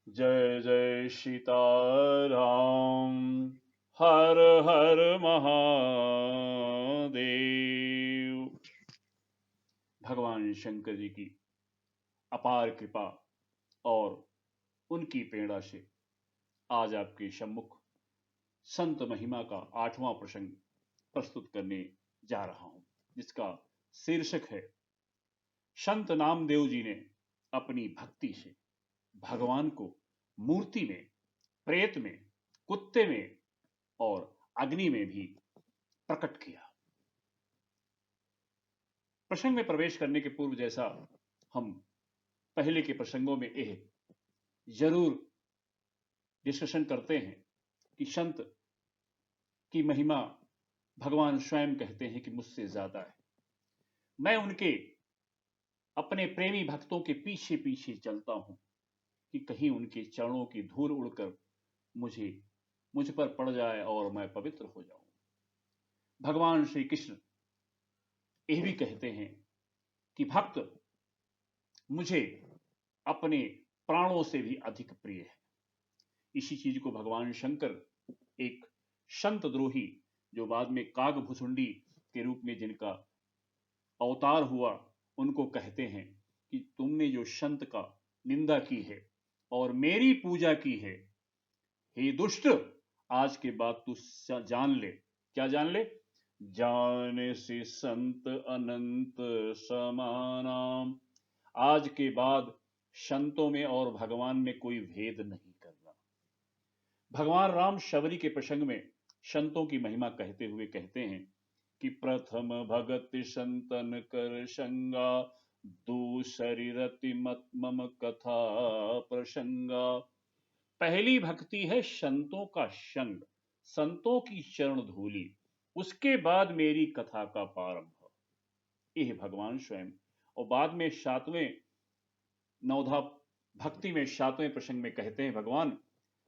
जय जय सीताराम। हर हर महादेव। भगवान शंकर जी की अपार कृपा और उनकी प्रेरणा से आज आपके सम्मुख संत महिमा का 8वां प्रसंग प्रस्तुत करने जा रहा हूं, जिसका शीर्षक है संत नामदेव जी ने अपनी भक्ति से भगवान को मूर्ति में, प्रेत में, कुत्ते में और अग्नि में भी प्रकट किया। प्रसंग में प्रवेश करने के पूर्व, जैसा हम पहले के प्रसंगों में यह जरूर डिस्कशन करते हैं कि संत की महिमा भगवान स्वयं कहते हैं कि मुझसे ज्यादा है। मैं उनके अपने प्रेमी भक्तों के पीछे पीछे चलता हूं कि कहीं उनके चरणों की धूल उड़कर मुझ पर पड़ जाए और मैं पवित्र हो जाऊं। भगवान श्री कृष्ण यह भी कहते हैं कि भक्त मुझे अपने प्राणों से भी अधिक प्रिय है। इसी चीज को भगवान शंकर एक संत द्रोही, जो बाद में कागभुसुंडी के रूप में जिनका अवतार हुआ, उनको कहते हैं कि तुमने जो संत का निंदा की है और मेरी पूजा की है, हे दुष्ट, आज के बाद तू जान ले। क्या जान ले? जाने से संत अनंत समानाम। आज के बाद संतों में और भगवान में कोई भेद नहीं करना। भगवान राम शबरी के प्रसंग में संतों की महिमा कहते हुए कहते हैं कि प्रथम भगत संतन कर संगा, दूसरी रति मत मम कथा प्रसंगा। पहली भक्ति है संतों का संग, संतों की चरण धूली, उसके बाद मेरी कथा का प्रारंभ। यह भगवान स्वयं। और बाद में सातवें नवधा भक्ति में सातवें प्रसंग में कहते हैं भगवान,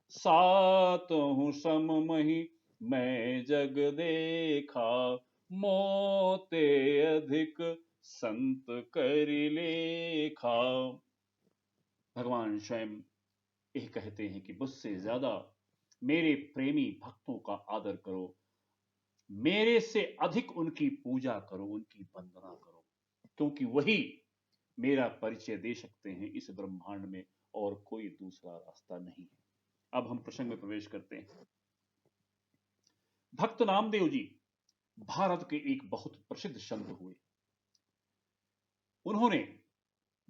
सात हूं सम मही मैं जग देखा, मोते अधिक संत कर लेखा। भगवान स्वयं यह कहते हैं कि मुझसे ज्यादा मेरे प्रेमी भक्तों का आदर करो, मेरे से अधिक उनकी पूजा करो, उनकी वंदना करो, क्योंकि वही मेरा परिचय दे सकते हैं इस ब्रह्मांड में, और कोई दूसरा रास्ता नहीं है। अब हम प्रसंग में प्रवेश करते हैं। भक्त नामदेव जी भारत के एक बहुत प्रसिद्ध संत हुए। उन्होंने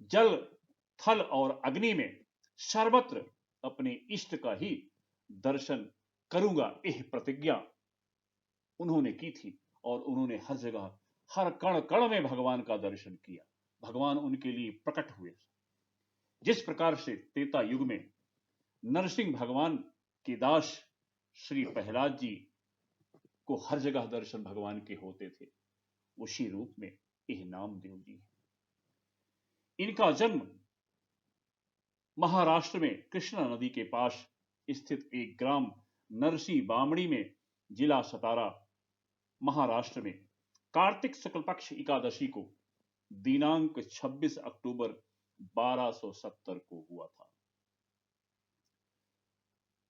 जल, थल और अग्नि में सर्वत्र अपने इष्ट का ही दर्शन करूंगा, यह प्रतिज्ञा उन्होंने की थी। और उन्होंने हर जगह, हर कण कण में भगवान का दर्शन किया। भगवान उनके लिए प्रकट हुए। जिस प्रकार से त्रेता युग में नरसिंह भगवान के दास श्री प्रहलाद जी को हर जगह दर्शन भगवान के होते थे, उसी रूप में यह नामदेव जी है। इनका जन्म महाराष्ट्र में कृष्णा नदी के पास स्थित एक ग्राम नरसी बामणी में, जिला सतारा, महाराष्ट्र में कार्तिक शुक्ल पक्ष एकादशी को दिनांक 26 अक्टूबर 1270 को हुआ था।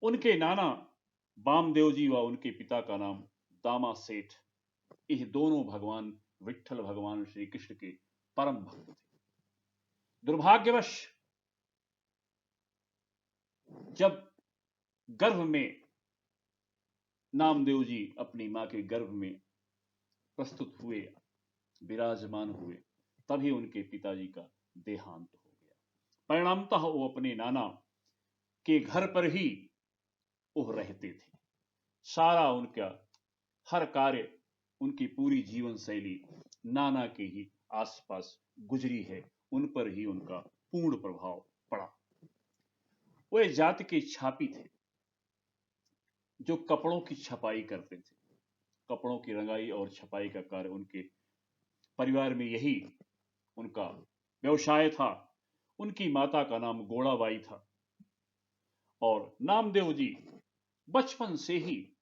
उनके नाना बामदेव जी व उनके पिता का नाम दामा सेठ, यह दोनों भगवान विठ्ठल भगवान श्री कृष्ण के परम भक्त थे। दुर्भाग्यवश जब गर्भ में नामदेव जी अपनी मां के गर्भ में प्रस्तुत हुए, विराजमान हुए, तभी उनके पिताजी का देहांत हो गया। परिणामतः वो अपने नाना के घर पर ही वो रहते थे। सारा उनका हर कार्य, उनकी पूरी जीवन शैली नाना के ही आसपास गुजरी है, उन पर ही उनका पूर्ण प्रभाव पड़ा। वे जाति के छापी थे जो कपड़ों की छपाई करते थे। कपड़ों की रंगाई और छपाई का कार्य उनके परिवार में यही उनका व्यवसाय था। उनकी माता का नाम गोड़ाबाई था और नामदेव जी बचपन से ही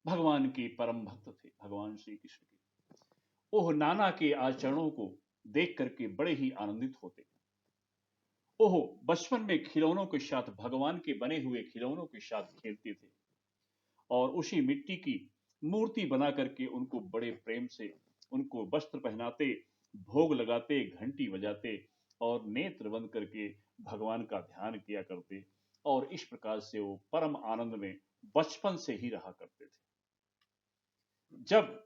भगवान के परम भक्त थे, भगवान श्री कृष्ण के। ओह नाना के आचरणों को देख करके बड़े ही आनंदित होते। ओह, बचपन में खिलौनों के साथ, भगवान के बने हुए खिलौनों के साथ खेलते थे और उसी मिट्टी की मूर्ति बना करके उनको बड़े प्रेम से उनको वस्त्र पहनाते, भोग लगाते, घंटी बजाते और नेत्र बंद करके भगवान का ध्यान किया करते और इस प्रकार से वो परम आनंद में बचपन से ही रहा करते थे। जब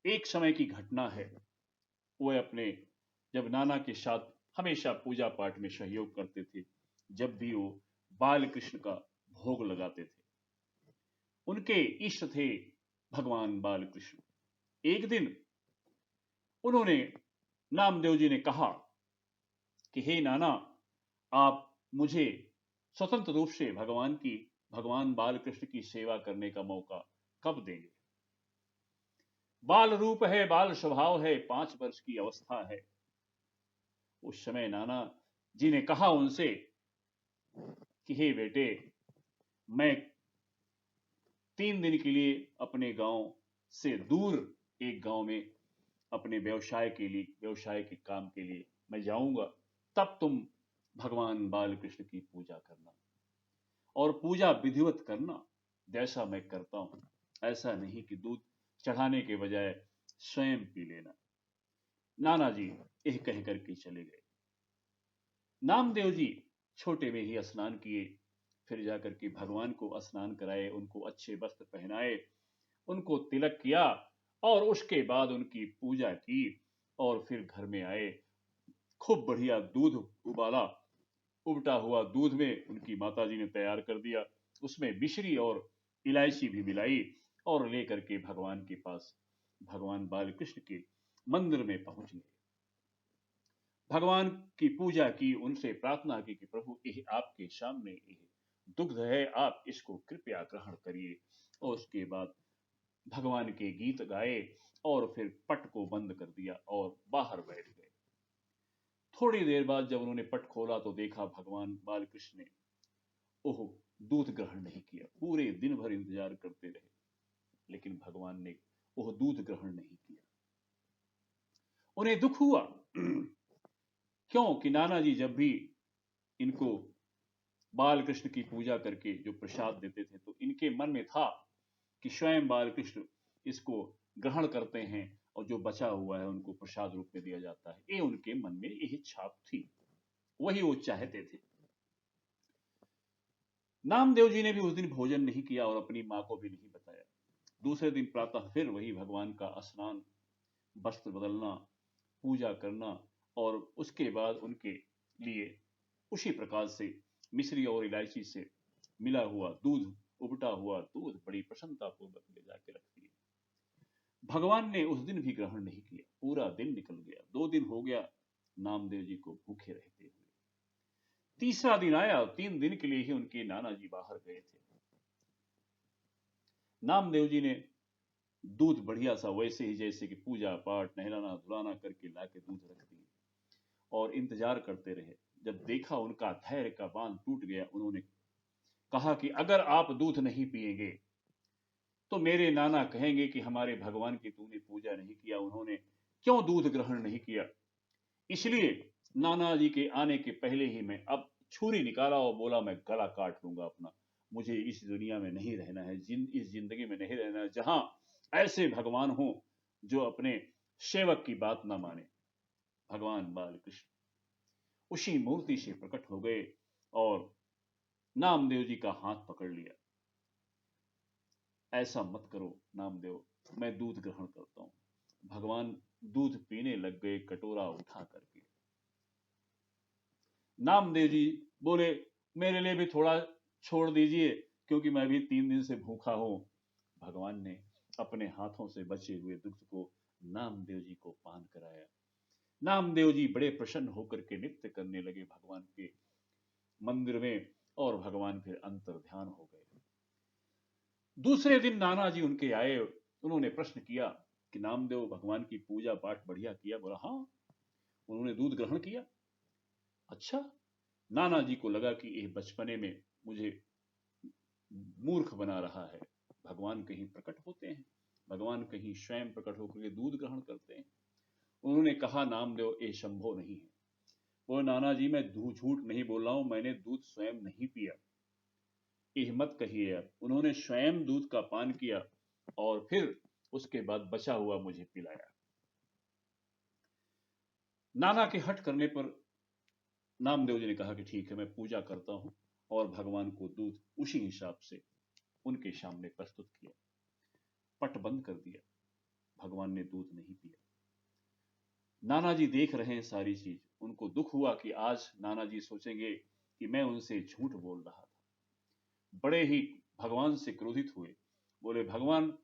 एक समय की घटना है, वो अपने जब नाना के साथ हमेशा पूजा पाठ में सहयोग करते थे, जब भी वो बाल कृष्ण का भोग लगाते थे। उनके इष्ट थे भगवान बाल कृष्ण। एक दिन उन्होंने नामदेव जी ने कहा कि हे नाना, आप मुझे स्वतंत्र रूप से भगवान बाल कृष्ण की सेवा करने का मौका कब देंगे? बाल रूप है, बाल स्वभाव है, 5 वर्ष की अवस्था है। उस समय नाना जी ने कहा उनसे कि हे बेटे, मैं 3 दिन के लिए अपने गांव से दूर एक गांव में अपने व्यवसाय के काम के लिए मैं जाऊंगा। तब तुम भगवान बाल कृष्ण की पूजा करना और पूजा विधिवत करना, जैसा मैं करता हूं। ऐसा नहीं कि दूध चढ़ाने के बजाय स्वयं पी लेना। नाना जी यह कह करके चले गए। नामदेव जी छोटे में ही स्नान किए, फिर जाकर के भगवान को स्नान कराए, उनको अच्छे वस्त्र पहनाए, उनको तिलक किया और उसके बाद उनकी पूजा की और फिर घर में आए। खूब बढ़िया दूध उबाला, उबटा हुआ दूध में उनकी माताजी ने तैयार कर दिया, उसमें मिश्री और इलायची भी मिलाई और लेकर के भगवान के पास, भगवान बाल कृष्ण के मंदिर में पहुंच गए। भगवान की पूजा की, उनसे प्रार्थना की कि प्रभु यह आपके सामने यह दुग्ध है, आप इसको कृपया ग्रहण करिए। और उसके बाद भगवान के गीत गाए और फिर पट को बंद कर दिया और बाहर बैठ गए। थोड़ी देर बाद जब उन्होंने पट खोला तो देखा भगवान बाल कृष्ण ने ओह दूध ग्रहण नहीं किया। पूरे दिन भर इंतजार करते रहे, लेकिन भगवान ने वह दूध ग्रहण नहीं किया। उन्हें दुख हुआ क्यों कि नाना जी जब भी इनको बाल कृष्ण की पूजा करके जो प्रसाद देते थे तो इनके मन में था कि स्वयं बाल कृष्ण इसको ग्रहण करते हैं और जो बचा हुआ है उनको प्रसाद रूप में दिया जाता है। ये उनके मन में यही छाप थी, वही वो चाहते थे। नामदेव जी ने भी उस दिन भोजन नहीं किया और अपनी मां को भी नहीं बताया। दूसरे दिन प्रातः फिर वही भगवान का स्नान, वस्त्र बदलना, पूजा करना और उसके बाद उनके लिए उसी प्रकार से मिश्री और इलायची से मिला हुआ दूध, उबटा हुआ दूध बड़ी प्रसन्नता पूर्वक ले जाके रख दिए। भगवान ने उस दिन भी ग्रहण नहीं किया। पूरा दिन निकल गया, 2 दिन हो गया नामदेव जी को भूखे रहते हुए। तीसरा दिन आया और 3 दिन के लिए ही उनके नाना जी बाहर गए थे। नामदेव जी ने दूध बढ़िया सा वैसे ही जैसे कि पूजा पाठ नहलाना धुलाना करके लाके दूध रख दिए और इंतजार करते रहे। जब देखा उनका धैर्य का बांध टूट गया, उन्होंने कहा कि अगर आप दूध नहीं पिएंगे तो मेरे नाना कहेंगे कि हमारे भगवान की तूने पूजा नहीं किया, उन्होंने क्यों दूध ग्रहण नहीं किया। इसलिए नाना जी के आने के पहले ही मैं अब छुरी निकाला और बोला मैं गला काट लूंगा अपना। मुझे इस दुनिया में नहीं रहना है, इस जिंदगी में नहीं रहना है जहां ऐसे भगवान हो जो अपने सेवक की बात ना माने। भगवान बाल कृष्ण उसी मूर्ति से प्रकट हो गए और नामदेव जी का हाथ पकड़ लिया। ऐसा मत करो नामदेव, मैं दूध ग्रहण करता हूं। भगवान दूध पीने लग गए कटोरा उठा करके। नामदेव जी बोले मेरे लिए भी थोड़ा छोड़ दीजिए क्योंकि मैं भी 3 दिन से भूखा हूं। भगवान ने अपने हाथों से बचे हुए दुग्ध को नामदेव जी को पान कराया। नामदेव जी बड़े प्रसन्न होकर के नृत्य करने लगे भगवान के मंदिर में और भगवान फिर अंतर ध्यान हो गए। दूसरे दिन नाना जी उनके आए, उन्होंने प्रश्न किया कि नामदेव भगवान की पूजा पाठ बढ़िया किया? बोला हाँ। उन्होंने दूध ग्रहण किया? अच्छा। नाना जी को लगा कि यह बचपने में मुझे मूर्ख बना रहा है। भगवान कहीं प्रकट होते हैं, भगवान कहीं स्वयं प्रकट होकर के दूध ग्रहण करते हैं। उन्होंने कहा नामदेव ये संभव नहीं है। वो नाना जी मैं झूठ नहीं बोल रहा हूं, मैंने दूध स्वयं नहीं पिया। ये मत कहिए आप। उन्होंने स्वयं दूध का पान किया और फिर उसके बाद बचा हुआ मुझे पिलाया। नाना के हट करने पर नामदेव जी ने कहा कि ठीक है, मैं पूजा करता हूं, और भगवान को दूध उसी हिसाब से उनके सामने प्रस्तुत किया, पट बंद कर दिया। भगवान ने दूध नहीं पिया। नाना जी देख रहे हैं सारी चीज। उनको दुख हुआ कि आज नाना जी सोचेंगे कि मैं उनसे झूठ बोल रहा था। बड़े ही भगवान से क्रोधित हुए। बोले, भगवान,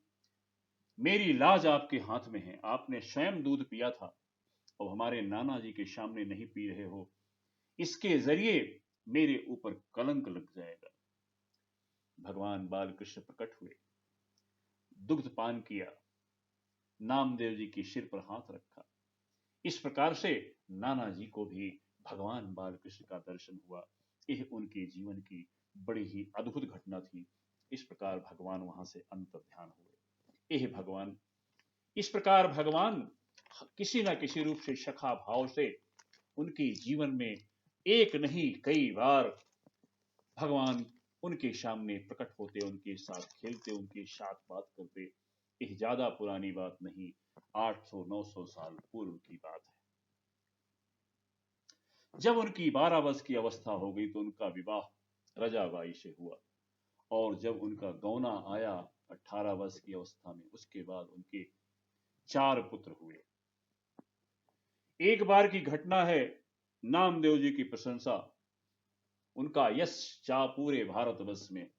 मेरी लाज आपके हाथ में है। आपने स्वयं दूध पिया था और हमारे नाना जी के सामने नहीं पी रहे हो। इसके जरिए मेरे ऊपर कलंक लग जाएगा। भगवान बालकृष्ण प्रकट हुए, दुग्ध पान किया, नामदेव जी के सिर पर हाथ रखा। इस प्रकार से नाना जी को भी भगवान बालकृष्ण का दर्शन हुआ। यह उनके जीवन की बड़ी ही अद्भुत घटना थी। इस प्रकार भगवान वहां से अंतर्ध्यान हुए। यह भगवान, इस प्रकार भगवान किसी न किसी रूप से सखा भाव से उनके जीवन में एक नहीं कई बार भगवान उनके सामने प्रकट होते, उनके साथ खेलते, उनके साथ बात करते। यह ज्यादा पुरानी बात नहीं, 800-900 साल पूर्व की बात है। जब उनकी 12 वर्ष की अवस्था हो गई तो उनका विवाह रजाबाई से हुआ, और जब उनका गौना आया 18 वर्ष की अवस्था में, उसके बाद उनके 4 पुत्र हुए। एक बार की घटना है, नामदेव जी की प्रशंसा, उनका यश चा पूरे भारतवर्ष में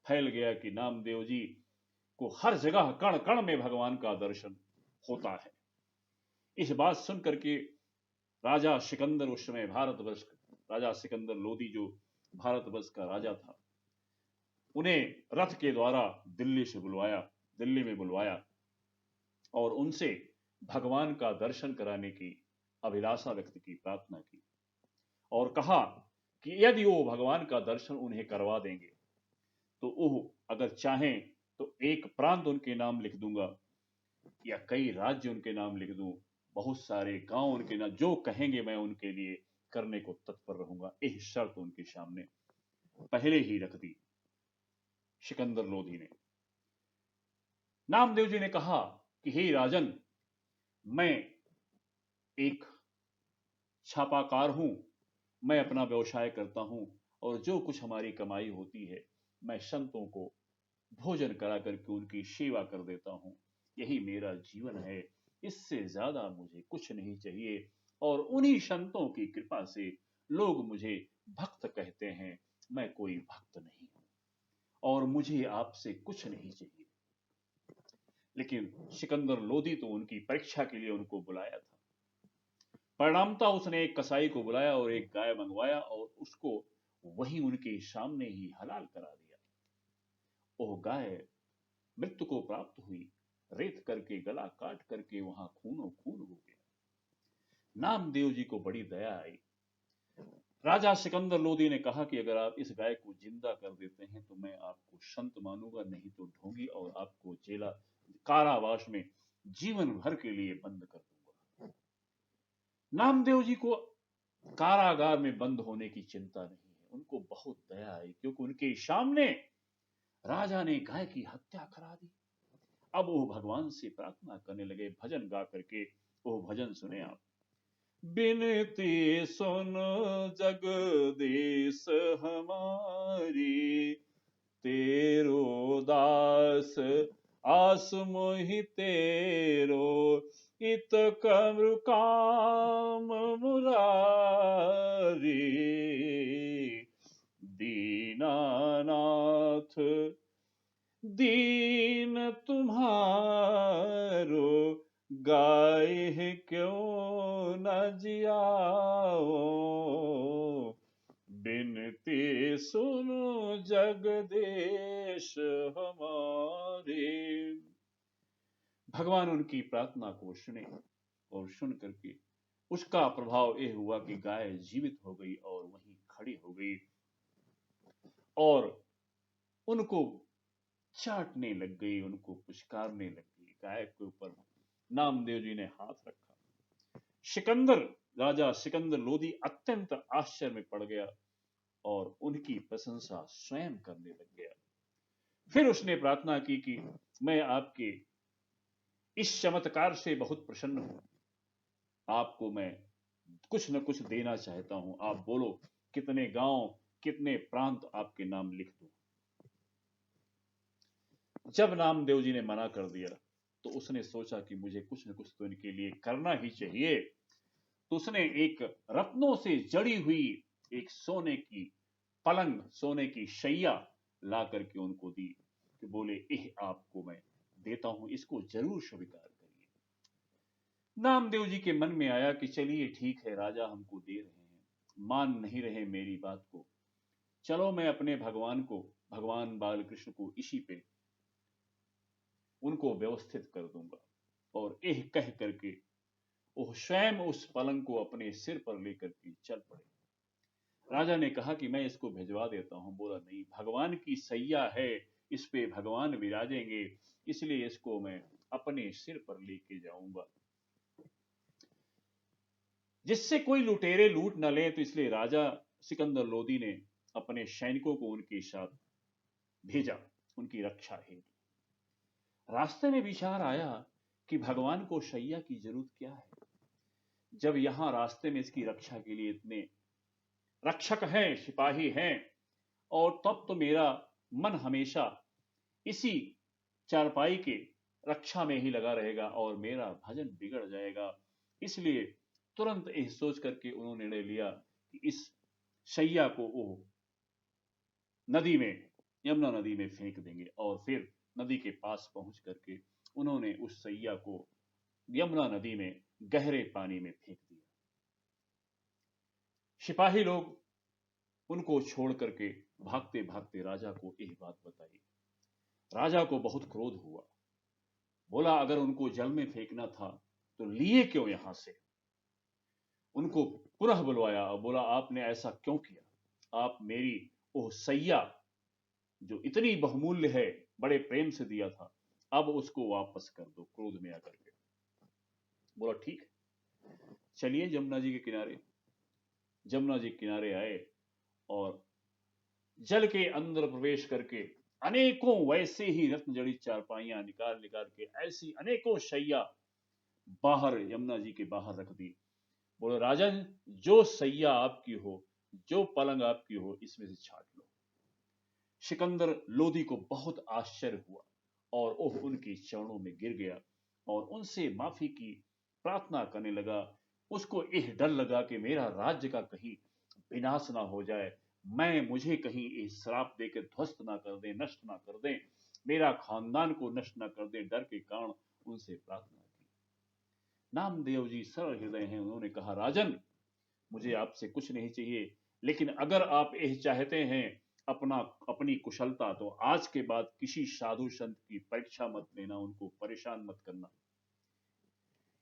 फैल गया कि नामदेव जी को हर जगह कण कण में भगवान का दर्शन होता है। इस बात सुन करके राजा सिकंदर, उस समय भारतवर्ष, राजा सिकंदर लोदी जो भारतवर्ष का राजा था, उन्हें रथ के द्वारा दिल्ली से बुलवाया, दिल्ली में बुलवाया और उनसे भगवान का दर्शन कराने की अभिलाषा व्यक्त की, प्रार्थना की, और कहा कि यदि वो भगवान का दर्शन उन्हें करवा देंगे तो वो अगर चाहें तो एक प्रांत उनके नाम लिख दूंगा या कई राज्य उनके नाम लिख दूं, बहुत सारे गांव उनके नाम, जो कहेंगे मैं उनके लिए करने को तत्पर रहूंगा। यह शर्त उनके सामने पहले ही रख दी सिकंदर लोधी ने। नामदेव जी ने कहा कि हे राजन, मैं एक छापाकार हूं, मैं अपना व्यवसाय करता हूं, और जो कुछ हमारी कमाई होती है मैं संतों को भोजन करा करके उनकी सेवा कर देता हूं। यही मेरा जीवन है, इससे ज्यादा मुझे कुछ नहीं चाहिए। और उन्हीं संतों की कृपा से लोग मुझे भक्त कहते हैं। मैं कोई भक्त नहीं हूं और मुझे आपसे कुछ नहीं चाहिए। लेकिन सिकंदर लोधी तो उनकी परीक्षा के लिए उनको बुलाया था। परिणामता उसने एक कसाई को बुलाया और एक गाय मंगवाया और उसको वहीं उनके सामने ही हलाल करा दिया। वो गाय मृत्यु को प्राप्त हुई, रेत करके गला काट करके वहां खूनो खून हो गया। नामदेव जी को बड़ी दया आई। राजा सिकंदर लोधी ने कहा कि अगर आप इस गाय को जिंदा कर देते हैं तो मैं आपको संत मानूंगा, नहीं तो ढोंगी और आपको जेला कारावास में जीवन भर के लिए बंद कर दूंगा। नामदेव जी को कारागार में बंद होने की चिंता नहीं है, उनको बहुत दया आई, क्योंकि उनके सामने राजा ने गाय की हत्या करा दी। अब वो भगवान से प्रार्थना करने लगे, भजन गा करके। वो भजन सुने आप। बिनती सुन जगदीश हमारी, तेरो दास आस मोहि तेरो, इत कमरु काम मुरारी। दीनानाथ दीन तुम्हारो, गाय क्यों न जियाओ। बिनती सुनो जगदीश हमारे। भगवान उनकी प्रार्थना को सुने और सुन करके उसका प्रभाव यह हुआ कि गाय जीवित हो गई और वहीं खड़ी हो गई और उनको चाटने लग गई, उनको पुचकारने लग गई। गाय के ऊपर नामदेव जी ने हाथ रखा। सिकंदर राजा सिकंदर लोदी अत्यंत आश्चर्य में पड़ गया और उनकी प्रशंसा स्वयं करने लग गया। फिर उसने प्रार्थना की कि मैं आपके इस चमत्कार से बहुत प्रसन्न हूं, आपको मैं कुछ न कुछ देना चाहता हूं, आप बोलो कितने गांव कितने प्रांत आपके नाम लिख दूं। जब नामदेव जी ने मना कर दिया तो उसने सोचा कि मुझे कुछ न कुछ तो इनके लिए करना ही चाहिए। तो उसने एक रत्नों से जड़ी हुई एक सोने की पलंग, सोने की शैया ला करके उनको दी कि बोले यह आपको मैं देता हूं, इसको जरूर स्वीकार करिए। नामदेव जी के मन में आया कि चलिए ठीक है, राजा हमको दे रहे हैं, मान नहीं रहे मेरी बात को, चलो मैं अपने भगवान को, भगवान बालकृष्ण को इसी पे उनको व्यवस्थित कर दूंगा। और यह कह करके वो स्वयं उस पलंग को अपने सिर पर लेकर के चल पड़े। राजा ने कहा कि मैं इसको भिजवा देता हूं। बोला नहीं, भगवान की सैया है, इस पे भगवान विराजेंगे, इसलिए इसको मैं अपने सिर पर लेके जाऊंगा, जिससे कोई लुटेरे लूट न ले। तो इसलिए राजा सिकंदर लोदी ने अपने सैनिकों को उनके साथ भेजा उनकी रक्षा हेतु। रास्ते में विचार आया कि भगवान को शैया की जरूरत क्या है, जब यहां रास्ते में इसकी रक्षा के लिए इतने रक्षक हैं, सिपाही हैं, और तब तो मेरा मन हमेशा इसी चारपाई के रक्षा में ही लगा रहेगा और मेरा भजन बिगड़ जाएगा। इसलिए तुरंत यह सोच करके उन्होंने निर्णय लिया कि इस शैया को वो नदी में, यमुना नदी में फेंक देंगे। और फिर नदी के पास पहुंच करके उन्होंने उस शैया को यमुना नदी में गहरे पानी में फेंक दिया। सिपाही लोग उनको छोड़ करके भागते भागते राजा को यह बात बताई। राजा को बहुत क्रोध हुआ। बोला अगर उनको जल में फेंकना था तो लिए क्यों यहां से। उनको पुनः बुलवाया और बोला आपने ऐसा क्यों किया, आप मेरी वो सैया जो इतनी बहुमूल्य है बड़े प्रेम से दिया था, अब उसको वापस कर दो। क्रोध में आकर के बोला ठीक है, चलिए जमुना जी के किनारे। जमुना जी के किनारे आए और जल के अंदर प्रवेश करके अनेकों वैसे ही रत्न जड़ित चारपाइयां निकाल निकाल के ऐसी अनेकों शैया बाहर यमुना जी के बाहर रख दी। बोले राजन, जो सैया आपकी हो, जो पलंग आपकी हो, इसमें से छाट लो। सिकंदर लोदी को बहुत आश्चर्य हुआ और ओह उनके चरणों में गिर गया और उनसे माफी की प्रार्थना करने लगा। उसको यह डर लगा कि मेरा राज्य का कहीं विनाश ना हो जाए, मुझे कहीं ये श्राप देकर ध्वस्त ना कर दे, नष्ट ना कर दे, मेरा खानदान को नष्ट ना कर दे। डर के कारण उनसे प्रार्थना की। नामदेव जी सरल हृदय हैं, उन्होंने कहा राजन, मुझे आपसे कुछ नहीं चाहिए, लेकिन अगर आप यह चाहते हैं अपना अपनी कुशलता, तो आज के बाद किसी साधु संत की परीक्षा मत लेना, उनको परेशान मत करना।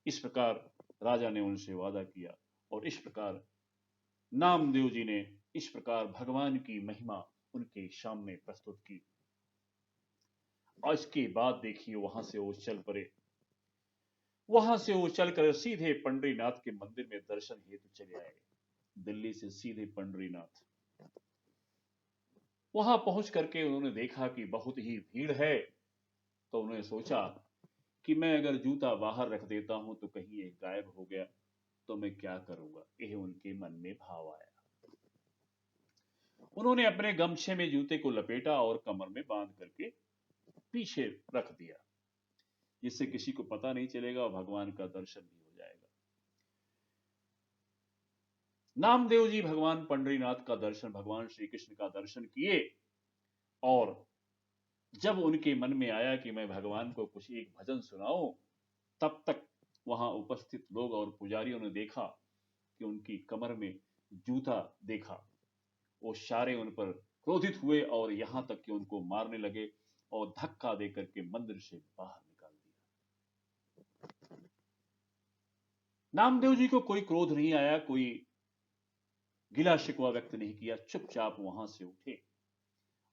इस प्रकार राजा ने उनसे वादा किया और इस प्रकार नामदेव जी ने इस प्रकार भगवान की महिमा उनके सामने प्रस्तुत की। और इसके बाद देखिए वहां से वो चल पड़े। वहां से वो चलकर सीधे पंडरीनाथ के मंदिर में दर्शन हेतु चले आए। दिल्ली से सीधे पंडरीनाथ। वहां पहुंच करके उन्होंने देखा कि बहुत ही भीड़ है। तो उन्होंने सोचा कि मैं अगर जूता बाहर रख देता हूं तो कहीं ये गायब हो गया तो मैं क्या करूंगा। यह उनके मन में भाव आया। उन्होंने अपने गमछे में जूते को लपेटा और कमर में बांध करके पीछे रख दिया, जिससे किसी को पता नहीं चलेगा और भगवान का दर्शन भी हो जाएगा। नामदेव जी भगवान पंडरीनाथ का दर्शन, भगवान श्री कृष्ण का दर्शन किए। और जब उनके मन में आया कि मैं भगवान को कुछ एक भजन सुनाऊं, तब तक वहां उपस्थित लोग और पुजारियों ने देखा कि उनकी कमर में जूता देखा। वो सारे उन पर क्रोधित हुए और यहां तक कि उनको मारने लगे और धक्का देकर के मंदिर से बाहर निकाल दिया। नामदेव जी को कोई क्रोध नहीं आया, कोई गिला शिकवा व्यक्त नहीं किया। चुपचाप वहां से उठे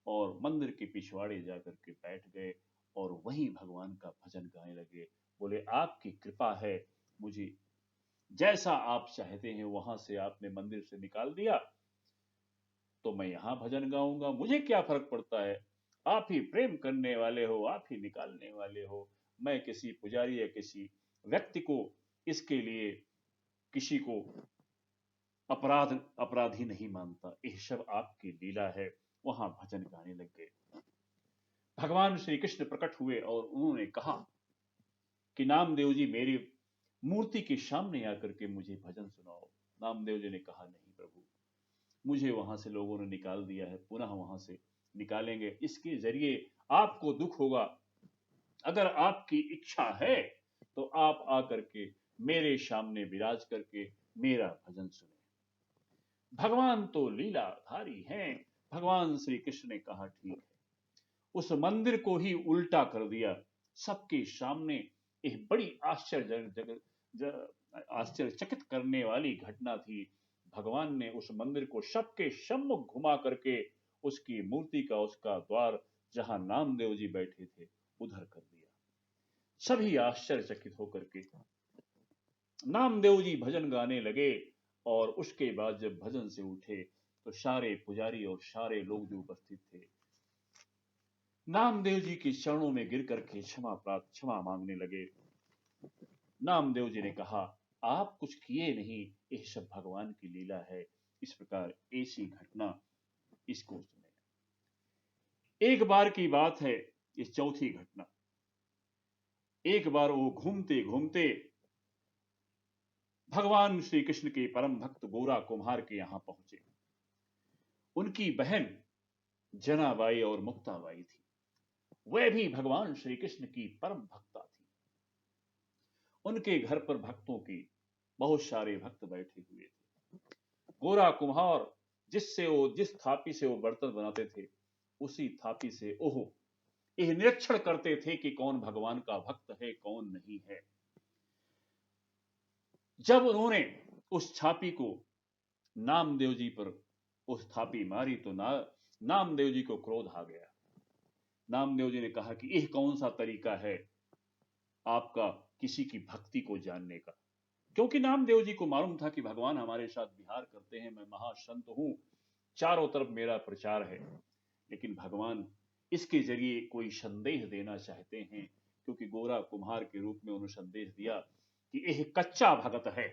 और मंदिर के पिछवाड़े जाकर के बैठ गए और वहीं भगवान का भजन गाने लगे। बोले आपकी कृपा है, मुझे जैसा आप चाहते हैं वहां से आपने मंदिर से निकाल दिया तो मैं यहां भजन गाऊंगा, मुझे क्या फर्क पड़ता है। आप ही प्रेम करने वाले हो, आप ही निकालने वाले हो। मैं किसी पुजारी या किसी व्यक्ति को इसके लिए किसी को अपराधी नहीं मानता। यह सब आपकी लीला है। वहां भजन गाने लग गए। भगवान श्री कृष्ण प्रकट हुए और उन्होंने कहा कि नामदेव जी मेरी मूर्ति के सामने आकर के मुझे भजन सुनाओ। नामदेव जी ने कहा नहीं प्रभु, मुझे वहां से लोगों ने निकाल दिया है, पुनः वहां से निकालेंगे, इसके जरिए आपको दुख होगा। अगर आपकी इच्छा है तो आप आकर के मेरे सामने विराज करके मेरा भजन सुने। भगवान तो लीलाधारी हैं। भगवान श्री कृष्ण ने कहा ठीक है। उस मंदिर को ही उल्टा कर दिया। सबके सामने एक बड़ी आश्चर्यचकित करने वाली घटना थी। भगवान ने उस मंदिर को सबके सम्मुख घुमा करके उसकी मूर्ति का उसका द्वार जहां नामदेव जी बैठे थे उधर कर दिया। सभी आश्चर्यचकित होकर के नामदेव जी भजन गाने लगे। और उसके बाद जब भजन से उठे तो सारे पुजारी और सारे लोग जो उपस्थित थे नामदेव जी के चरणों में गिर करके क्षमा मांगने लगे। नामदेव जी ने कहा आप कुछ किए नहीं, यह सब भगवान की लीला है। इस प्रकार ऐसी घटना इसको सुने। एक बार की बात है, इस चौथी घटना। एक बार वो घूमते घूमते भगवान श्री कृष्ण के परम भक्त गोरा कुम्हार के यहां पहुंचे। उनकी बहन जनाबाई और मुक्ताबाई थी। वह भी भगवान श्री कृष्ण की परम भक्ता थी। उनके घर पर भक्तों की बहुत सारे भक्त बैठे हुए थे। गोरा कुम्हार जिस थापी से वो बर्तन बनाते थे उसी थापी से ओह यह निरीक्षण करते थे कि कौन भगवान का भक्त है कौन नहीं है। जब उन्होंने उस छापी को नामदेव जी पर उस थापी मारी तो नामदेव जी को क्रोध आ गया। नामदेव जी ने कहा कि यह कौन सा तरीका है आपका किसी की भक्ति को जानने का। क्योंकि नामदेव जी को मालूम था कि भगवान हमारे साथ विहार करते हैं, मैं महासंत हूं, चारों तरफ मेरा प्रचार है। लेकिन भगवान इसके जरिए कोई संदेश देना चाहते हैं, क्योंकि गोरा कुम्हार के रूप में उन्होंने संदेश दिया कि यह कच्चा भगत है।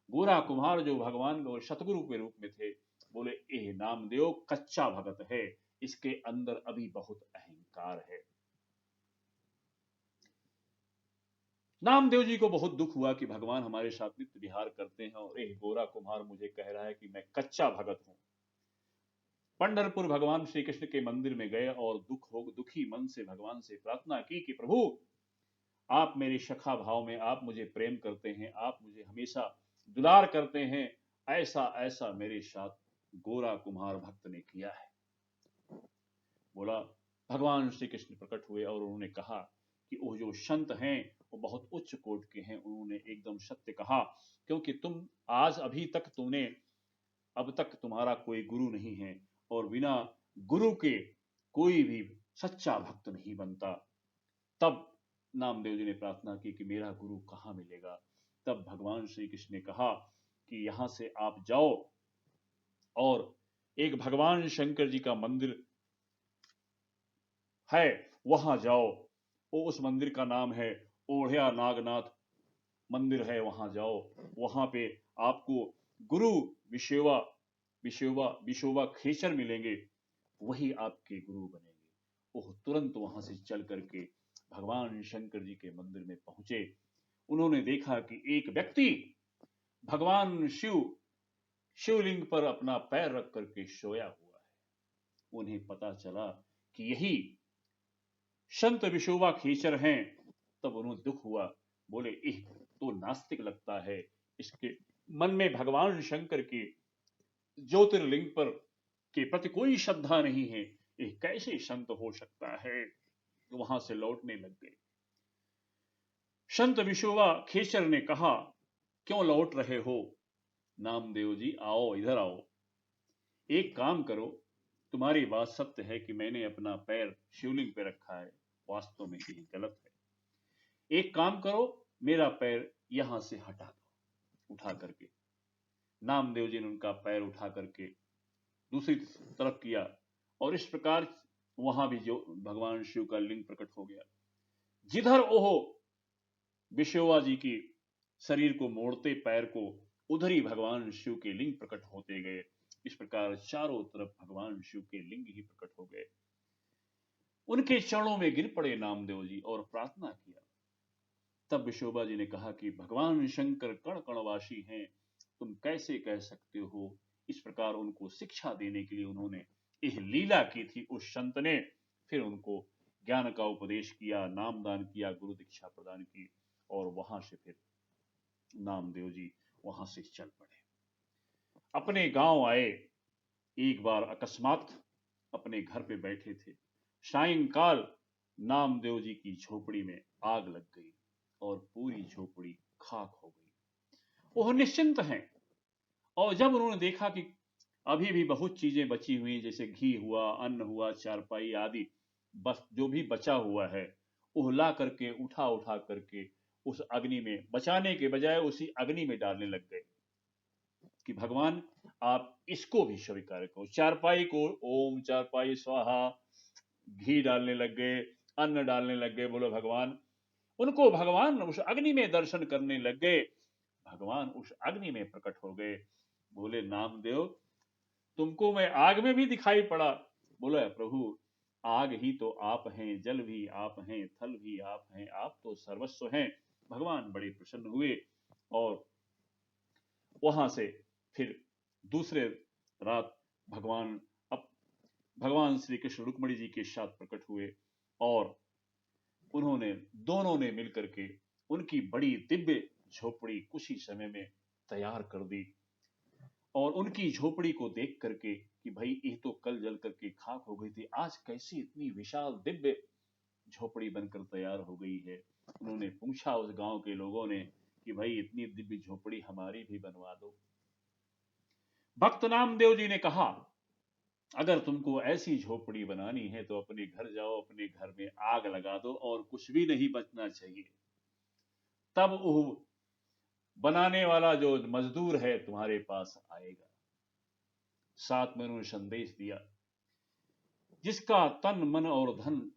गोरा कुम्हार जो भगवान और सतगुरु के रूप में थे बोले यह नामदेव कच्चा भगत है, इसके अंदर अभी बहुत अहंकार है। नामदेव जी को बहुत दुख हुआ कि भगवान हमारे साथ नित्य विहार करते हैं और यह गोरा कुम्हार मुझे कह रहा है कि मैं कच्चा भगत हूं। पंढरपुर भगवान श्री कृष्ण के मंदिर में गए और दुखी मन से भगवान से प्रार्थना की कि प्रभु आप मेरे सखा भाव में आप मुझे प्रेम करते हैं, आप मुझे हमेशा दुलार करते हैं, ऐसा ऐसा मेरे साथ गोरा कुम्हार भक्त ने किया है। बोला भगवान श्री कृष्ण प्रकट हुए और उन्होंने कहा कि वो जो संत हैं वो बहुत उच्च कोटि के हैं। उन्होंने एकदम सत्य कहा, क्योंकि तुम आज अभी तक अब तक तुम्हारा कोई गुरु नहीं है और बिना गुरु के कोई भी सच्चा भक्त नहीं बनता। तब नामदेव जी ने प्रार्थना की कि मेरा गुरु कहाँ मिलेगा। तब भगवान श्री कृष्ण ने कहा कि यहां से आप जाओ और एक भगवान शंकर जी का मंदिर है वहां जाओ। वो उस मंदिर का नाम है ओढ़िया नागनाथ मंदिर है, वहां जाओ। वहां पे आपको गुरु विशोवा विशोवा विशोवा खेचर मिलेंगे, वही आपके गुरु बनेंगे। वो तुरंत वहां से चल करके भगवान शंकर जी के मंदिर में पहुंचे। उन्होंने देखा कि एक व्यक्ति भगवान शिवलिंग पर अपना पैर रख करके सोया हुआ है। उन्हें पता चला कि यही संत विशोबा खेचर हैं। तब उन्हें दुख हुआ। बोले यह तो नास्तिक लगता है, इसके मन में भगवान शंकर के ज्योतिर्लिंग पर के प्रति कोई श्रद्धा नहीं है, यह कैसे संत हो सकता है। तो वहां से लौटने लग गए। संत विशोबा खेचर ने कहा क्यों लौट रहे हो। नामदेव जी आओ, इधर आओ। एक काम करो, तुम्हारी बात सत्य है कि मैंने अपना पैर शिवलिंग पे रखा है, वास्तव में यही गलत है। एक काम करो, मेरा पैर यहां से हटा दो। उठा करके नामदेव जी ने उनका पैर उठा करके दूसरी तरफ किया और इस प्रकार वहां भी जो भगवान शिव का लिंग प्रकट हो गया। जिधर ओह विश्ववा जी की शरीर को मोड़ते पैर को, उधर ही भगवान शिव के लिंग प्रकट होते गए। इस प्रकार चारों तरफ भगवान शिव के लिंग ही प्रकट हो गए। उनके चरणों में गिर पड़े नामदेव जी और प्रार्थना किया। तब विश्ववा जी ने कहा कि भगवान शंकर कण कणवासी हैं, तुम कैसे कह सकते हो। इस प्रकार उनको शिक्षा देने के लिए उन्होंने यह लीला की थी। उस संत ने फिर उनको ज्ञान का उपदेश किया, नामदान किया, गुरु दीक्षा प्रदान की और वहां से फिर नामदेव जी वहां से चल पड़े, अपने गांव आए। एक बार अकस्मात अपने घर पे बैठे थे, सायंकाल नामदेव जी की झोपड़ी में आग लग गई और पूरी झोपड़ी खाक हो गई। वो निश्चिंत हैं और जब उन्होंने देखा कि अभी भी बहुत चीजें बची हुई, जैसे घी हुआ, अन्न हुआ, चारपाई आदि, बस जो भी बचा हुआ है वो ला करके उठा उठा करके उस अग्नि में, बचाने के बजाय उसी अग्नि में डालने लग गए कि भगवान आप इसको भी स्वीकार करो। चारपाई को ओम चारपाई स्वाहा, घी डालने लग गए, अन्न डालने लग गए। बोलो भगवान, उनको भगवान उस अग्नि में दर्शन करने लग गए। भगवान उस अग्नि में प्रकट हो गए। बोले नामदेव, तुमको मैं आग में भी दिखाई पड़ा। बोले प्रभु, आग ही तो आप हैं, जल भी आप हैं, थल भी आप हैं, आप तो सर्वस्व हैं। भगवान बड़े प्रसन्न हुए और वहां से फिर दूसरे रात भगवान श्री कृष्ण रुक्मिणी जी के साथ प्रकट हुए और उन्होंने दोनों ने मिलकर के उनकी बड़ी दिव्य झोपड़ी कुछ ही समय में तैयार कर दी। और उनकी झोपड़ी को देख करके कि भाई ये तो कल जल करके खाक हो गई थी, आज कैसी इतनी विशाल दिव्य झोपड़ी बनकर तैयार हो गई है। उन्होंने पूछा उस गांव के लोगों ने कि भाई इतनी दिव्य झोपड़ी हमारी भी बनवा दो। भक्त नामदेव जी ने कहा, अगर तुमको ऐसी झोपड़ी बनानी है तो अपने घर जाओ, अपने घर में आग लगा दो और कुछ भी नहीं बचना चाहिए। तब वो बनाने वाला जो मजदूर है तुम्हारे पास आएगा। साथ में उन्होंने संदेश दिया, जिसका तन मन और धन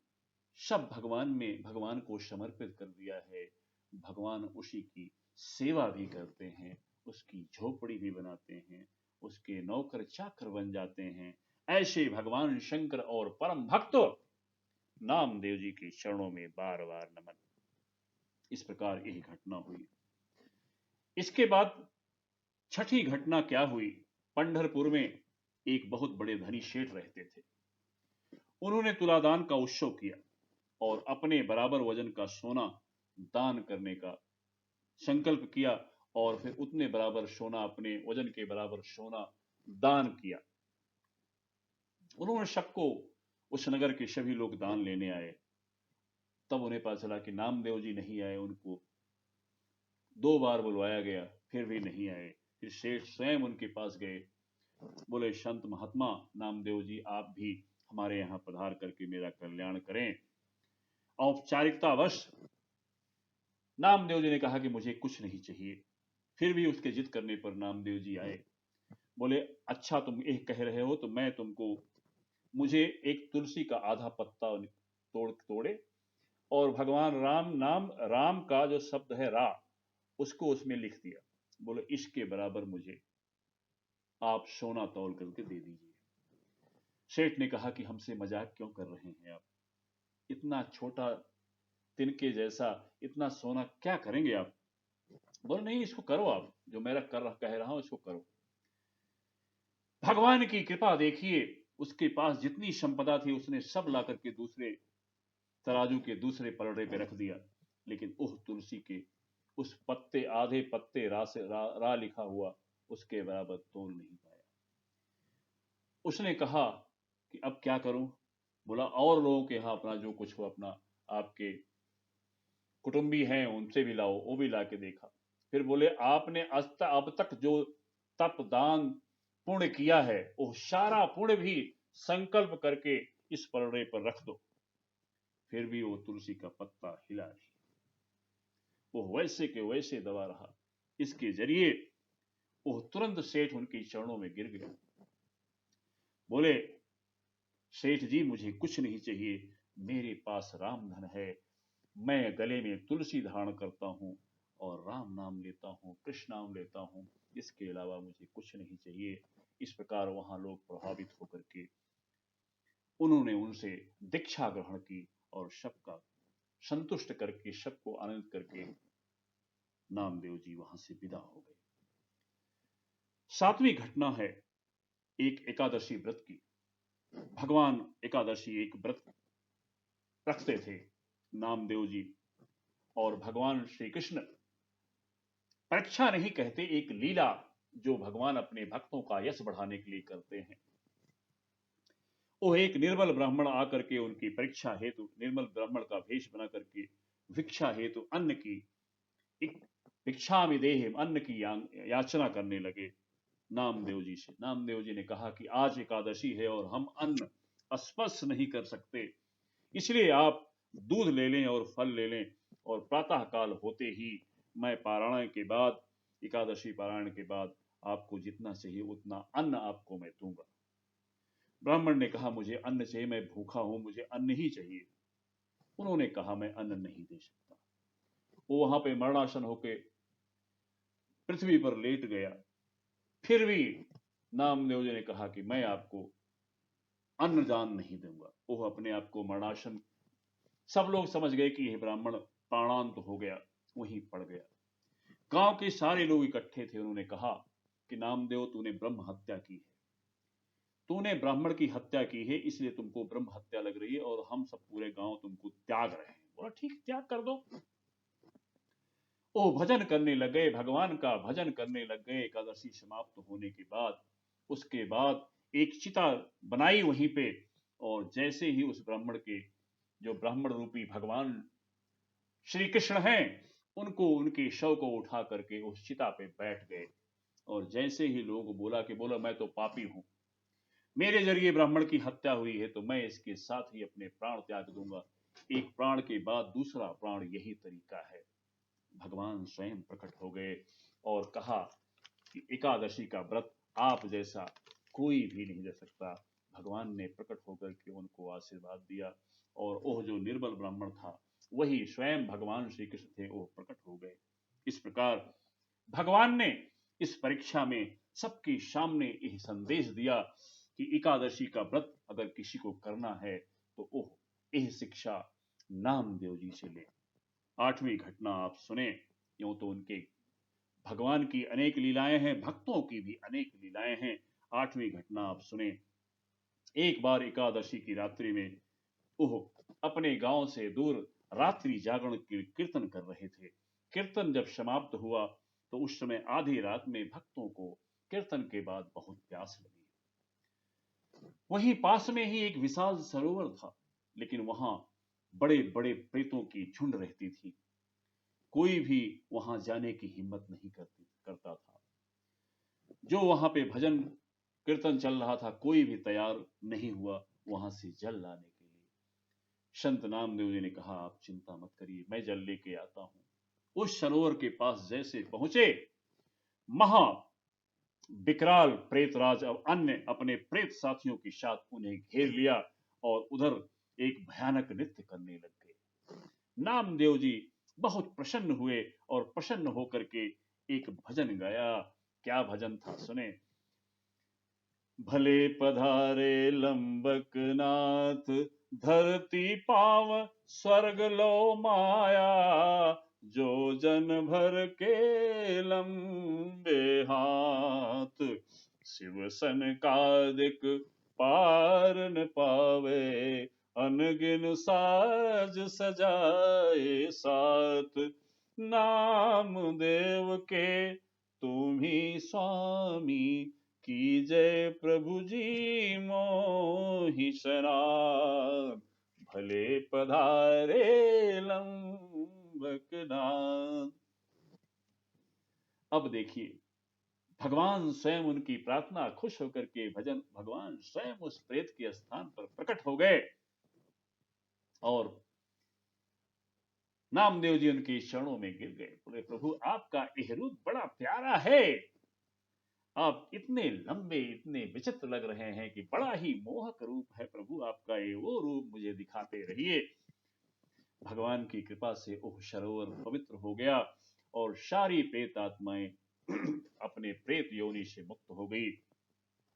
सब भगवान को समर्पित कर दिया है, भगवान उसी की सेवा भी करते हैं, उसकी झोपड़ी भी बनाते हैं, उसके नौकर चाकर बन जाते हैं। ऐसे भगवान शंकर और परम भक्त नामदेव जी के चरणों में बार बार नमन। इस प्रकार यही घटना हुई। इसके बाद छठी घटना क्या हुई, पंढरपुर में एक बहुत बड़े धनी सेठ रहते थे। उन्होंने तुलादान का उत्सव किया और अपने बराबर वजन का सोना दान करने का संकल्प किया और फिर उतने बराबर सोना, अपने वजन के बराबर सोना दान किया। उन्होंने सबको, उस नगर के सभी लोग दान लेने आए। तब उन्हें पता चला कि नामदेव जी नहीं आए। उनको 2 बार बुलवाया गया, फिर भी नहीं आए। फिर सेठ स्वयं उनके पास गए। बोले, संत महात्मा नामदेव जी, आप भी हमारे यहाँ पधार करके मेरा कल्याण करें। औपचारिकतावश नामदेव जी ने कहा कि मुझे कुछ नहीं चाहिए। फिर भी उसके जिद करने पर नामदेव जी आए। बोले, अच्छा तुम ये कह रहे हो तो मैं तुमको, मुझे एक तुलसी का आधा पत्ता तोड़े और भगवान राम नाम, राम का जो शब्द है रा, उसको उसमें लिख दिया। बोले, इसके बराबर मुझे आप सोना तौल करके दे दीजिए। सेठ ने कहा कि हमसे मजाक क्यों कर रहे हैं आप, इतना छोटा तिनके जैसा इतना सोना क्या करेंगे आप। बोले, नहीं इसको करो, आप जो मेरा कह रहा हूं इसको करो। भगवान की कृपा देखिए, उसके पास जितनी संपदा थी उसने सब ला करके दूसरे तराजू के दूसरे पलड़े पे रख दिया, लेकिन उस तुलसी के उस पत्ते, आधे पत्ते रा से रा लिखा हुआ, उसके बराबर तोल नहीं पाया। उसने कहा कि अब क्या करूं। बोला, और लोगों के यहाँ अपना जो कुछ हो, अपना आपके कुटुंबी हैं उनसे भी लाओ। वो भी ला के देखा। फिर बोले, आपने अब तक जो तप दान पुण्य किया है वो सारा पुण्य भी संकल्प करके इस पलड़े पर रख दो। फिर भी वो तुलसी का पत्ता हिला नहीं, वो वैसे के वैसे दबा रहा। इसके जरिए वो तुरंत सेठ उनके चरणों में गिर गया। बोले, सेठ जी मुझे कुछ नहीं चाहिए, मेरे पास राम धन है, मैं गले में तुलसी धारण करता हूं और राम नाम लेता हूं, कृष्ण नाम लेता हूं, इसके अलावा मुझे कुछ नहीं चाहिए। इस प्रकार वहां लोग प्रभावित होकर के उन्होंने उनसे दीक्षा ग्रहण की और सबका संतुष्ट करके, सबको आनंद करके नामदेव जी वहां से विदा हो गए। सातवीं घटना है एक एकादशी व्रत की। भगवान एकादशी एक व्रत रखते थे नामदेव जी, और भगवान श्री कृष्ण परीक्षा नहीं कहते, एक लीला जो भगवान अपने भक्तों का यश बढ़ाने के लिए करते हैं। वो एक निर्मल ब्राह्मण आकर के उनकी परीक्षा हेतु, निर्मल ब्राह्मण का भेष बना करके भिक्षा हेतु अन्न की, भिक्षा में देह अन्न की याचना करने लगे नामदेव जी से। नामदेव जी ने कहा कि आज एकादशी है और हम अन्न स्पर्श नहीं कर सकते, इसलिए आप दूध ले लें और फल ले लें, और प्रातः काल होते ही मैं पारायण के बाद, एकादशी पारायण के बाद आपको जितना चाहिए उतना अन्न आपको मैं दूंगा। ब्राह्मण ने कहा मुझे अन्न चाहिए, मैं भूखा हूं, मुझे अन्न ही चाहिए। उन्होंने कहा मैं अन्न नहीं दे सकता। वो वहां पे मरणासन होके पृथ्वी पर लेट गया। फिर भी नामदेव जी ने कहा कि मैं आपको अन्न दान नहीं दूंगा। वो अपने आप को मरणासन, सब लोग समझ गए कि यह ब्राह्मण प्राणांत हो गया, वहीं पड़ गया। गांव के सारे लोग इकट्ठे थे, उन्होंने कहा कि नामदेव तूने ब्रह्म हत्या की है, तूने ब्राह्मण की हत्या की है, इसलिए तुमको ब्रह्म हत्या लग रही है और हम सब पूरे गांव तुमको त्याग रहे हैं। बोला ठीक, त्याग कर दो। वो भजन करने लग गए, भगवान का भजन करने लग गए। एकादशी समाप्त होने के बाद उसके बाद एक चिता बनाई वहीं पे, और जैसे ही उस ब्राह्मण के, जो ब्राह्मण रूपी भगवान श्री कृष्ण हैं, उनको, उनके शव को उठा करके उस चिता पे बैठ गए। और जैसे ही लोग बोला मैं तो पापी हूं, मेरे जरिए ब्राह्मण की हत्या हुई है, तो मैं इसके साथ ही अपने प्राण त्याग दूंगा। एक प्राण के बाद दूसरा प्राण, यही तरीका है। भगवान स्वयं प्रकट हो गए और कहा कि एकादशी का व्रत आप जैसा कोई भी नहीं दे सकता। भगवान ने प्रकट होकर के उनको आशीर्वाद दिया, और वह जो निर्बल ब्राह्मण था वही स्वयं भगवान श्री कृष्ण थे, वो प्रकट हो गए। इस प्रकार भगवान ने इस परीक्षा में सबके सामने यह संदेश दिया कि एकादशी का व्रत अगर किसी को करना है तो ओह, यह शिक्षा नामदेव जी से ले। आठवीं घटना आप सुने। यूं तो उनके भगवान की अनेक लीलाएं हैं, भक्तों की भी अनेक लीलाएं हैं। आठवीं घटना आप सुने। एक बार एकादशी की रात्रि में ओह अपने गांव से दूर रात्रि जागरण की कीर्तन कर रहे थे। कीर्तन जब समाप्त हुआ तो उस समय आधी रात में भक्तों को कीर्तन के बाद बहुत प्यास लगी। वहीं पास में ही एक विशाल सरोवर था, लेकिन वहां बड़े बड़े प्रेतों की झुंड रहती थी। कोई भी वहां जाने की हिम्मत नहीं करता था। जो वहां पे भजन कीर्तन चल रहा था, कोई भी तैयार नहीं हुआ वहां से जल लाने के लिए। संत नामदेव जी ने कहा आप चिंता मत करिए, मैं जल लेके आता हूं। उस सरोवर के पास जैसे पहुंचे, महा विकराल प्रेतराज अब अन्य अपने प्रेत साथियों के साथ उन्हें घेर लिया और उधर एक भयानक नृत्य करने लग गए। नामदेव जी बहुत प्रसन्न हुए और प्रसन्न होकर के एक भजन गाया। क्या भजन था सुने। भले पधारे लंबक नाथ, धरती पाव स्वर्ग लो माया, जो जन भर के लंबे हाथ, शिव सनकादिक पार न पावे, अनगिन साज सजाए साथ, नाम देव के तुम ही स्वामी, कीजय प्रभु जी मोहि शरण, भले पधारे लंबक नाथ। अब देखिए भगवान स्वयं उनकी प्रार्थना खुश होकर के भजन, भगवान स्वयं उस प्रेत के स्थान पर प्रकट हो गए और नामदेव जी उनके चरणों में गिर गए, बोले प्रभु आपका यह रूप बड़ा प्यारा है, आप इतने लंबे इतने विचित्र लग रहे हैं कि बड़ा ही मोहक रूप है प्रभु आपका, ये वो रूप मुझे दिखाते रहिए। भगवान की कृपा से वह सरोवर पवित्र हो गया और सारी प्रेत आत्माएं अपने प्रेत योनि से मुक्त हो गई।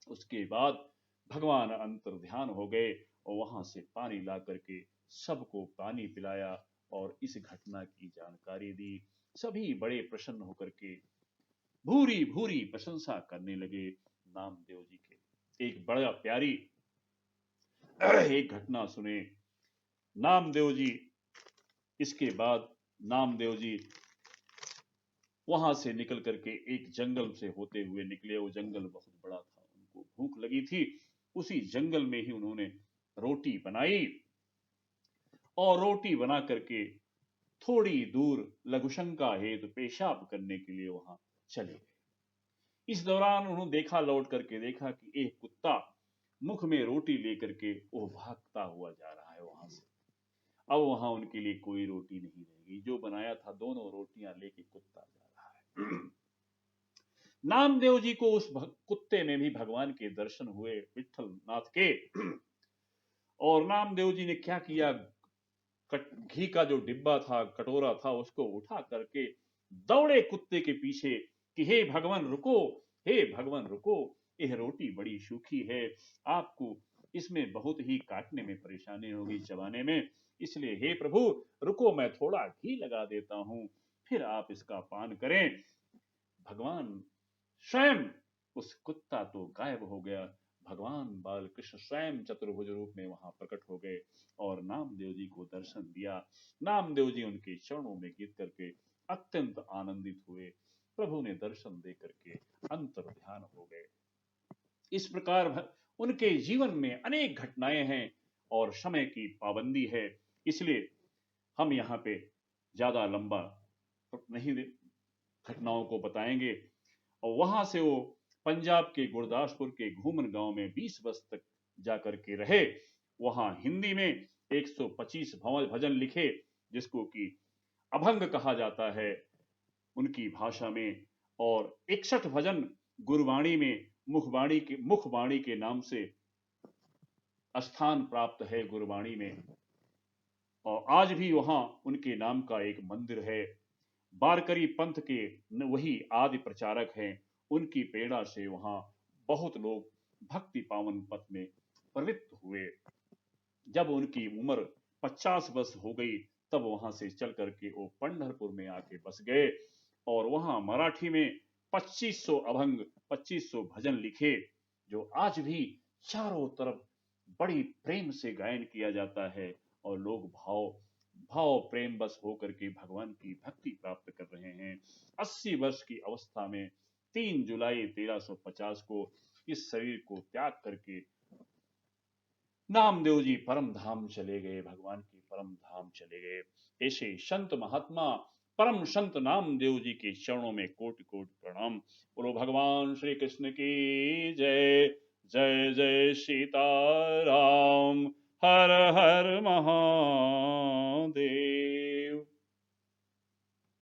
उसके बाद भगवान अंतर ध्यान हो गए और वहां से पानी ला करके सबको पानी पिलाया और इस घटना की जानकारी दी। सभी बड़े प्रसन्न होकर के भूरी भूरी प्रशंसा करने लगे नामदेव जी के। एक बड़ा प्यारी एक घटना सुने नामदेव जी। इसके बाद नामदेव जी वहां से निकल करके एक जंगल से होते हुए निकले। वो जंगल बहुत बड़ा था, उनको भूख लगी थी। उसी जंगल में ही उन्होंने रोटी बनाई और रोटी बना करके थोड़ी दूर लघुशंका हेतु पेशाब करने के लिए वहां चले गए। इस दौरान उन्होंने देखा, लौट करके देखा कि एक कुत्ता मुख में रोटी लेकर के वो भागता हुआ जा रहा है वहां से। अब वहां उनके लिए कोई रोटी नहीं रहेगी, जो बनाया था दोनों रोटियां लेके कुत्ता जा रहा है। नामदेव जी को उस कुत्ते में भी भगवान के दर्शन हुए, विठल नाथ के। और नामदेव जी ने क्या किया, घी का जो डिब्बा था, कटोरा था, उसको उठा करके दौड़े कुत्ते के पीछे कि हे भगवान रुको, हे भगवान रुको, यह रोटी बड़ी सूखी है, आपको इसमें बहुत ही काटने में परेशानी होगी, चबाने में, इसलिए हे प्रभु रुको, मैं थोड़ा घी लगा देता हूं, फिर आप इसका पान करें। भगवान स्वयं, उस कुत्ता तो गायब हो गया, भगवान बालकृष्ण स्वयं चतुर्भुज रूप में वहां प्रकट हो गए और नामदेव जी को दर्शन दिया। नामदेव जी उनके चरणों में गिर करके अत्यंत आनंदित हुए, प्रभु ने दर्शन दे करके अंतर ध्यान हो गए। इस प्रकार उनके जीवन में अनेक घटनाएं हैं और समय की पाबंदी है, इसलिए हम यहाँ पे ज्यादा लंबा नहीं घटनाओं को बताएंगे। और वहां से वो पंजाब के गुरदासपुर के घूमन गांव में 20 वर्ष तक जाकर के रहे। वहां हिंदी में 125 भजन लिखे, जिसको कि अभंग कहा जाता है उनकी भाषा में, और 61 भजन गुरबाणी में मुखबाणी के नाम से स्थान प्राप्त है गुरबाणी में। और आज भी वहां उनके नाम का एक मंदिर है। बारकरी पंथ के वही आदि प्रचारक हैं, उनकी प्रेरणा से वहां बहुत लोग भक्ति पावन पथ में प्रवृत्त हुए। जब उनकी उम्र 50 वर्ष हो गई, तब वहां से चल करके वो पंढरपुर में आके बस गए और वहां मराठी में 2500 अभंग 2500 भजन लिखे, जो आज भी चारों तरफ बड़ी प्रेम से गायन किया जाता है और लोग भाव भाव प्रेम बस होकर के भगवान की भक्ति प्राप्त कर रहे हैं। 80 वर्ष की अवस्था में 3 जुलाई 1350 को इस शरीर को त्याग करके नामदेव जी परम धाम चले गए, भगवान की परम धाम चले गए। ऐसे संत महात्मा परम संत नामदेव जी के चरणों में कोटि कोटि प्रणाम। बोलो भगवान श्री कृष्ण की जय। जय जय सीताराम। हर हर महादेव।